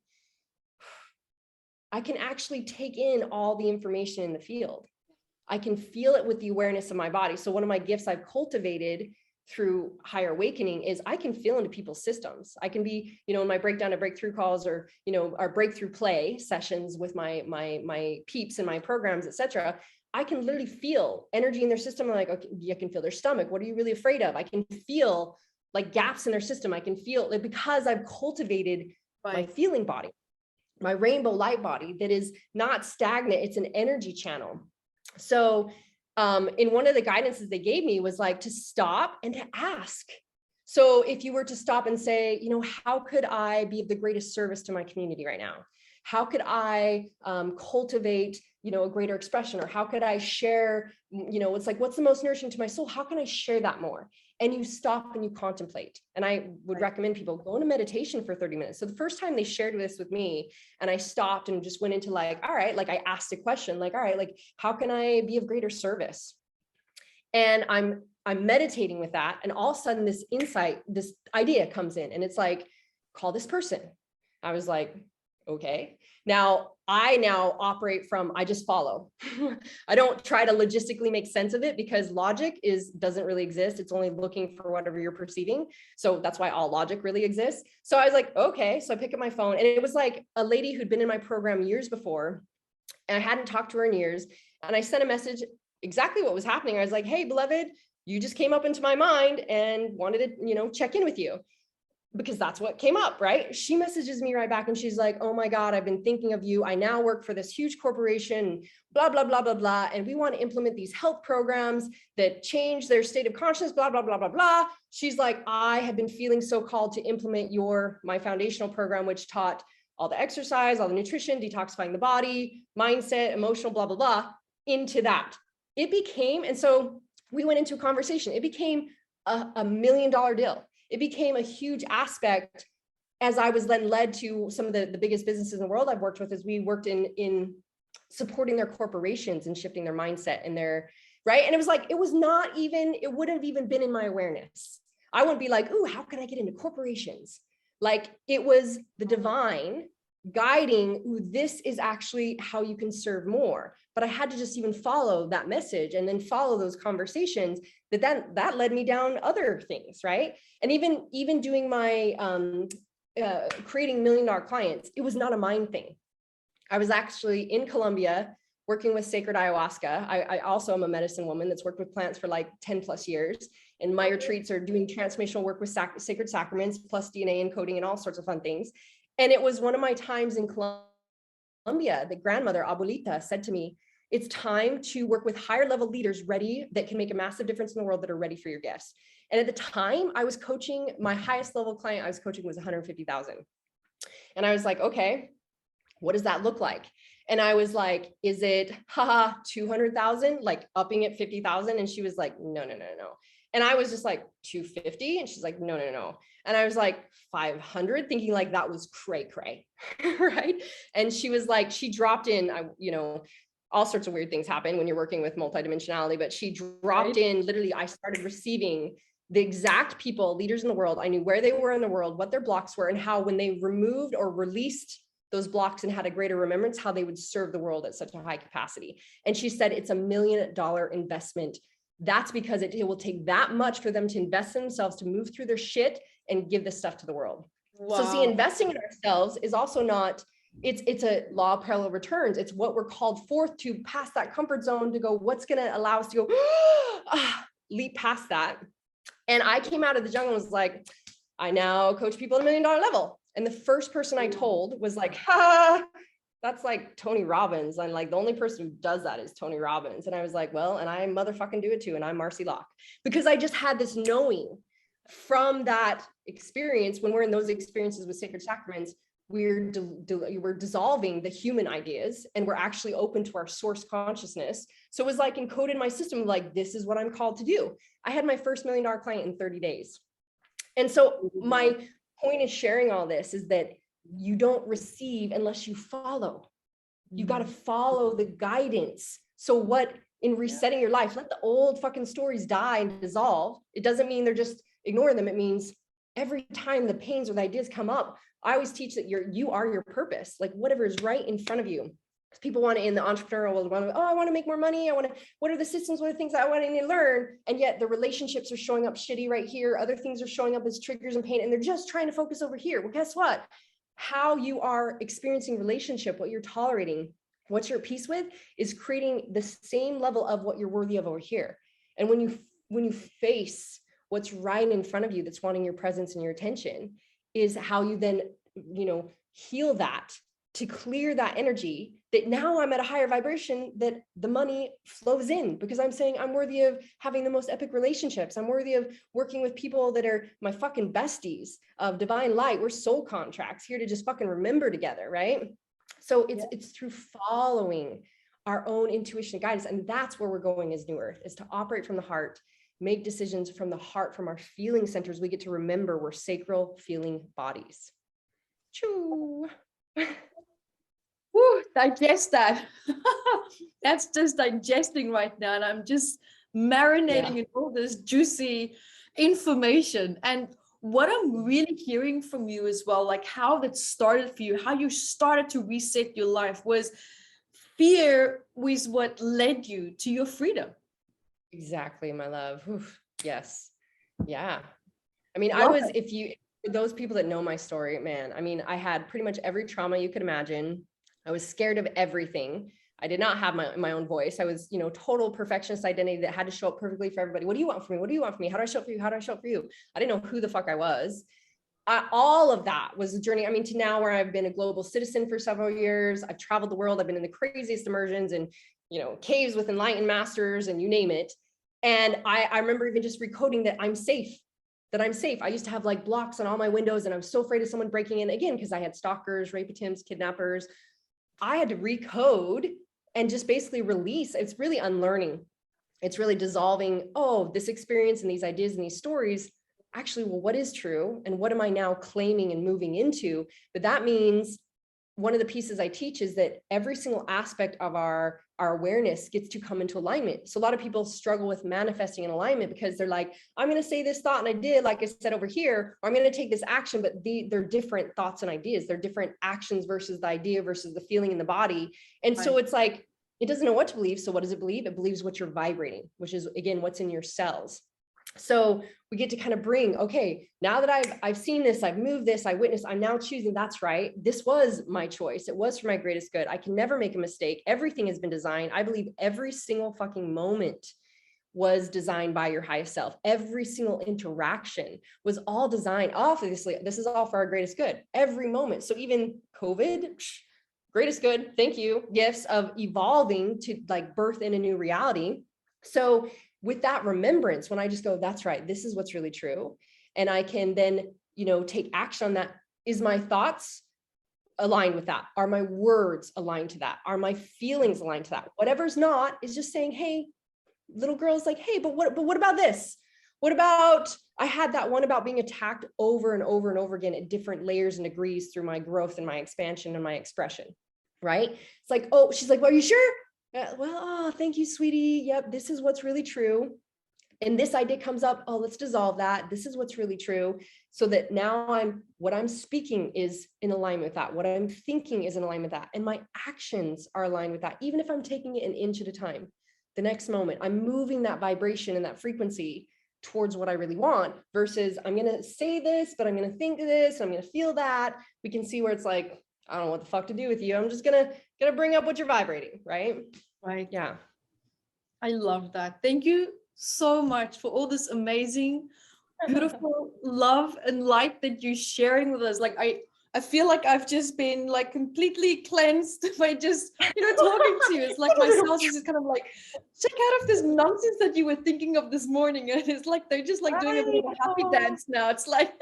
B: I can actually take in all the information in the field. I can feel it with the awareness of my body. So one of my gifts I've cultivated through higher awakening is I can feel into people's systems. I can be, you know, in my breakdown and breakthrough calls, or, you know, our breakthrough play sessions with my peeps and my programs, etc. I can literally feel energy in their system. I'm like, okay, I can feel their stomach. What are you really afraid of? I can feel like gaps in their system. I can feel it because I've cultivated my feeling body, my rainbow light body that is not stagnant. It's an energy channel. So in one of the guidances they gave me was like to stop and to ask. So if you were to stop and say, you know, how could I be of the greatest service to my community right now? How could I cultivate, you know, a greater expression? Or how could I share, you know, it's like, what's the most nourishing to my soul? How can I share that more? And you stop and you contemplate. And I would recommend people go into meditation for 30 minutes. So the first time they shared this with me and I stopped and just went into like, all right, like I asked a question, like, all right, like, how can I be of greater service? And I'm meditating with that. And all of a sudden this insight, this idea comes in and it's like, call this person. I was like, okay. Now I operate from, I just follow. I don't try to logistically make sense of it because logic doesn't really exist. It's only looking for whatever you're perceiving. So that's why all logic really exists. So I was like, okay. So I pick up my phone and it was like a lady who'd been in my program years before and I hadn't talked to her in years. And I sent a message, exactly what was happening. I was like, hey, beloved, you just came up into my mind and wanted to, you know, check in with you. Because that's what came up, right? She messages me right back and she's like, oh my God, I've been thinking of you. I now work for this huge corporation, blah, blah, blah, blah, blah. And we want to implement these health programs that change their state of consciousness, blah, blah, blah, blah, blah. She's like, I have been feeling so called to implement my foundational program, which taught all the exercise, all the nutrition, detoxifying the body, mindset, emotional, blah, blah, blah, into that. It became, and so we went into a conversation. It became a $1 million deal. It became a huge aspect as I was then led to some of the biggest businesses in the world I've worked with, as we worked in supporting their corporations and shifting their mindset and their, right? And it was like, it wouldn't have even been in my awareness. I wouldn't be like, ooh, how can I get into corporations? Like it was the divine guiding, ooh, this is actually how you can serve more. But I had to just even follow that message and then follow those conversations that led me down other things, right? And even doing my creating $1 million clients, it was not a mind thing. I was actually in Colombia working with sacred ayahuasca. I also am a medicine woman that's worked with plants for like 10 plus years. And my retreats are doing transformational work with sacred sacraments, plus DNA encoding and all sorts of fun things. And it was one of my times in Colombia, the grandmother, Abuelita, said to me, it's time to work with higher level leaders ready that can make a massive difference in the world that are ready for your gifts. And at the time I was coaching, my highest level client I was coaching was 150,000. And I was like, okay, what does that look like? And I was like, is it 200,000, like upping it 50,000? And she was like, no. And I was just like 250. And she's like, no. And I was like 500, thinking like that was cray, right? And she was like, she dropped in, all sorts of weird things happen when you're working with multidimensionality, but she dropped in, literally, I started receiving the exact people, leaders in the world. I knew where they were in the world, what their blocks were, and how when they removed or released those blocks and had a greater remembrance, how they would serve the world at such a high capacity. And she said, it's $1 million investment. That's because it will take that much for them to invest in themselves, to move through their shit and give this stuff to the world. Wow. So see, investing in ourselves is also not, it's a law of parallel returns. It's what we're called forth to pass that comfort zone, to go, what's going to allow us to go, leap past that. And I came out of the jungle and was like, I now coach people at $1 million level. And the first person I told was like, that's like Tony Robbins. And like, the only person who does that is Tony Robbins. And I was like, well, and I motherfucking do it too. And I'm Marci Locke, because I just had this knowing from that experience. When we're in those experiences with sacred sacraments, we're dissolving the human ideas and we're actually open to our source consciousness. So it was like encoded in my system, like, this is what I'm called to do. I had my first $1 million client in 30 days. And so my point is sharing all this is that you don't receive unless you follow. You got to follow the guidance. So what, in resetting your life, let the old fucking stories die and dissolve. It doesn't mean they're just ignoring them. It means every time the pains or the ideas come up, I always teach that you are your purpose, like whatever is right in front of you. People want to, in the entrepreneurial world, oh, I want to make more money. What are the systems? What are the things that I want to learn? And yet the relationships are showing up shitty right here. Other things are showing up as triggers and pain. And they're just trying to focus over here. Well, guess what? How you are experiencing relationship, what you're tolerating, what you're at peace with, is creating the same level of what you're worthy of over here. And when you face what's right in front of you that's wanting your presence and your attention, is how you then, heal that, to clear that energy, that now I'm at a higher vibration, that the money flows in, because I'm saying I'm worthy of having the most epic relationships. I'm worthy of working with people that are my fucking besties of divine light. We're soul contracts here to just fucking remember together, right? So it's through following our own intuition guidance. And that's where we're going as New Earth, is to operate from the heart, make decisions from the heart, from our feeling centers. We get to remember we're sacral feeling bodies. Choo.
A: Woo, digest that. That's just digesting right now. And I'm just marinating in all this juicy information. And what I'm really hearing from you as well, like how that started for you, how you started to reset your life, was fear was what led you to your freedom.
B: Exactly, my love. Oof, yes. Yeah. I mean, for those people that know my story, man, I mean, I had pretty much every trauma you could imagine. I was scared of everything. I did not have my own voice. I was, total perfectionist identity that had to show up perfectly for everybody. What do you want from me? What do you want from me? How do I show up for you? How do I show up for you? I didn't know who the fuck I was. All of that was a journey. I mean, to now where I've been a global citizen for several years. I've traveled the world. I've been in the craziest immersions and, caves with enlightened masters and you name it. And I remember even just recoding that I'm safe. I used to have like blocks on all my windows, and I was so afraid of someone breaking in, again, because I had stalkers, rape attempts, kidnappers. I had to recode and just basically release. It's really unlearning. It's really dissolving, this experience and these ideas and these stories. Actually, well, what is true? And what am I now claiming and moving into? But that means one of the pieces I teach is that every single aspect of our awareness gets to come into alignment. So a lot of people struggle with manifesting in alignment because they're like, I'm going to say this thought and I did, like I said over here, or I'm going to take this action, but they're different thoughts and ideas. They're different actions versus the idea versus the feeling in the body. And so it's like, it doesn't know what to believe. So what does it believe? It believes what you're vibrating, which is, again, what's in your cells. So we get to kind of bring, okay, now that I've seen this, I've moved this, I witnessed, I'm now choosing, that's right. This was my choice. It was for my greatest good. I can never make a mistake. Everything has been designed. I believe every single fucking moment was designed by your highest self. Every single interaction was all designed. Obviously, this is all for our greatest good. Every moment. So even COVID, greatest good, thank you, gifts of evolving to like birth in a new reality. So with that remembrance, when I just go, that's right, this is what's really true. And I can then, take action on that. Is my thoughts aligned with that? Are my words aligned to that? Are my feelings aligned to that? Whatever's not is just saying, hey, little girl's like, hey, but what about this? What about, I had that one about being attacked over and over and over again at different layers and degrees through my growth and my expansion and my expression, right? It's like, oh, she's like, well, are you sure? Thank you, sweetie. Yep, this is what's really true. And this idea comes up, let's dissolve that. This is what's really true. So that now what I'm speaking is in alignment with that. What I'm thinking is in alignment with that. And my actions are aligned with that. Even if I'm taking it an inch at a time, the next moment, I'm moving that vibration and that frequency towards what I really want, versus I'm going to say this, but I'm going to think this, I'm going to feel that. We can see where it's like, I don't know what the fuck to do with you. I'm just gonna bring up what you're vibrating, right?
A: Right.
B: Yeah.
A: I love that. Thank you so much for all this amazing, beautiful love and light that you're sharing with us. Like I feel like I've just been like completely cleansed by just, talking to you. It's like my cells is just kind of like, check out of this nonsense that you were thinking of this morning. And it's like, they're just like doing a bit of a happy dance now. It's like,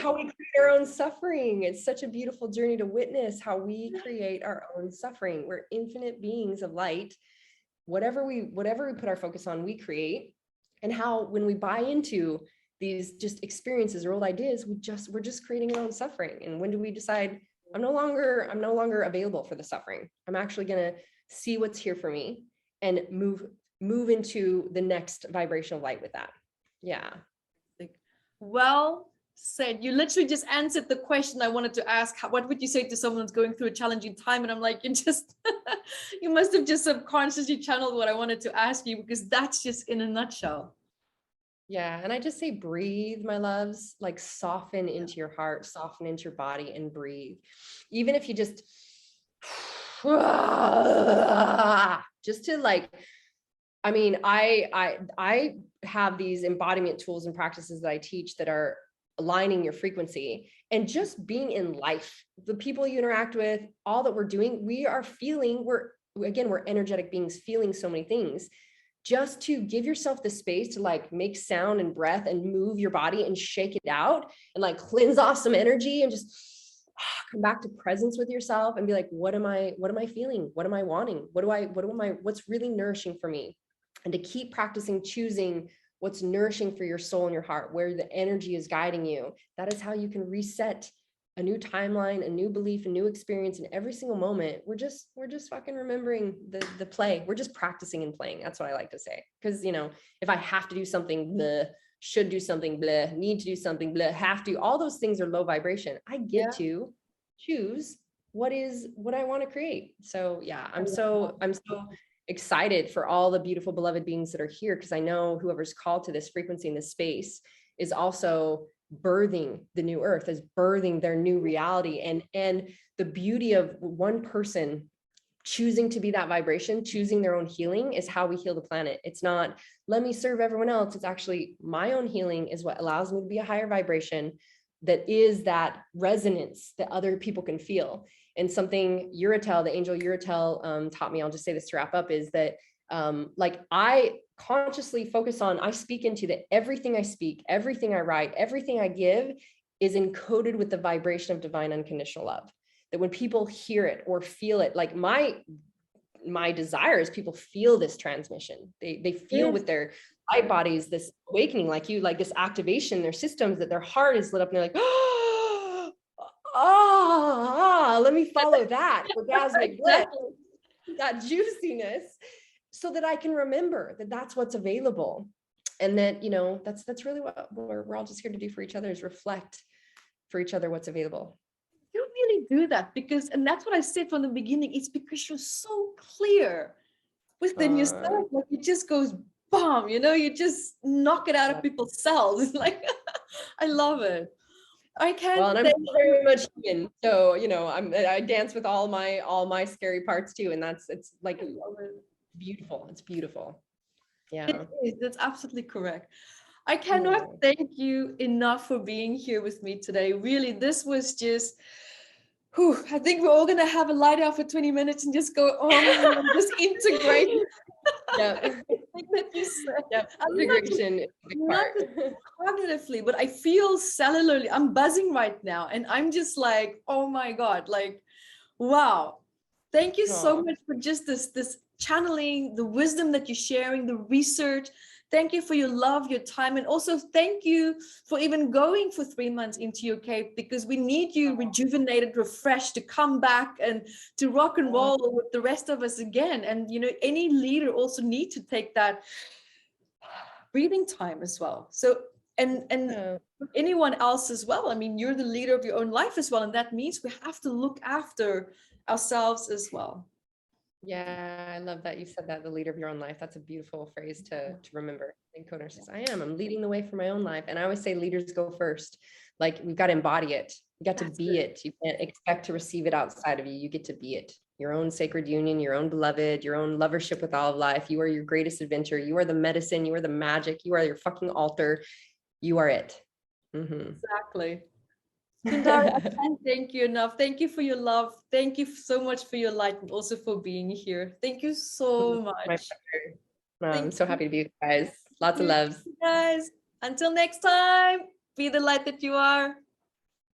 B: how we create our own suffering. It's such a beautiful journey to witness how we create our own suffering. We're infinite beings of light. Whatever we put our focus on, we create. And how when we buy into these just experiences or old ideas, we're just creating our own suffering. And when do we decide I'm no longer available for the suffering? I'm actually going to see what's here for me and move into the next vibration of light with that. Yeah.
A: Well, said. You literally just answered the question I wanted to ask. What would you say to someone who's going through a challenging time? And I'm like, you just, you must have just subconsciously channeled what I wanted to ask you, because that's just in a nutshell.
B: Yeah. And I just say, breathe, my loves, like soften into your heart, soften into your body and breathe. Even if you just to like, I mean, I have these embodiment tools and practices that I teach that are aligning your frequency and just being in life, the people you interact with, all that we're doing, we are feeling, we're energetic beings feeling so many things. Just to give yourself the space to like make sound and breath and move your body and shake it out and like cleanse off some energy and just come back to presence with yourself and be like, what am I feeling? What am I wanting? What's really nourishing for me? And to keep practicing choosing what's nourishing for your soul and your heart, where the energy is guiding you. That is how you can reset a new timeline, a new belief, a new experience in every single moment. We're just fucking remembering the play. We're just practicing and playing. That's what I like to say. Because, you know, if I have to do something, blah, should do something, blah, need to do something, blah, have to, all those things are low vibration. I get to choose what I want to create. So yeah, I'm so excited for all the beautiful beloved beings that are here, because I know whoever's called to this frequency in this space is also birthing the new earth, is birthing their new reality. And the beauty of one person choosing to be that vibration, choosing their own healing, is how we heal the planet. It's not, let me serve everyone else. It's actually my own healing is what allows me to be a higher vibration, that is that resonance that other people can feel. And something Uratel, the angel Uratel taught me, I'll just say this to wrap up, is that like I consciously focus on, I speak into that everything I speak, everything I write, everything I give is encoded with the vibration of divine unconditional love. That when people hear it or feel it, like my desire is people feel this transmission. They feel with their light bodies, this awakening, like you, like this activation in their systems, that their heart is lit up and they're like, let me follow that orgasmic bliss, that juiciness, so that I can remember that that's what's available. And that, you know, that's really what we're all just here to do for each other, is reflect for each other what's available.
A: You really do that, because, and that's what I said from the beginning, it's because you're so clear within yourself. Like it just goes bomb, you know, you just knock it out of people's cells. It's like, I love it. I can't.
B: Well, and I'm very much human, so you know, I dance with all my scary parts too, and it's like beautiful. It's beautiful. Yeah,
A: it is. That's absolutely correct. I cannot thank you enough for being here with me today. Really, this was just, I think we're all going to have a lie down for 20 minutes and just go on and just integrate.
B: Yeah. Integration is a big part.
A: Cognitively, but I feel cellularly, I'm buzzing right now. And I'm just like, oh my God, like, wow. Thank you so much for just this channeling, the wisdom that you're sharing, the research. Thank you for your love, your time, and also thank you for even going for 3 months into your cave, because we need you rejuvenated, refreshed, to come back and to rock and roll with the rest of us again. And, you know, any leader also need to take that breathing time as well. So, and anyone else as well. I mean, you're the leader of your own life as well. And that means we have to look after ourselves as well.
B: Yeah, I love that you said that, the leader of your own life. That's a beautiful phrase to remember. And Coder says, I'm leading the way for my own life. And I always say leaders go first. Like we've got to embody it. You got to be it. You can't expect to receive it outside of you. You get to be it. Your own sacred union, your own beloved, your own lovership with all of life. You are your greatest adventure. You are the medicine. You are the magic. You are your fucking altar. You are it.
A: Exactly. Sundari, I can't thank you enough. Thank you for your love. Thank you so much for your light, and also for being here. Thank you so much.
B: I'm so happy to be with you guys. Lots of loves.
A: Guys, until next time, be the light that you are.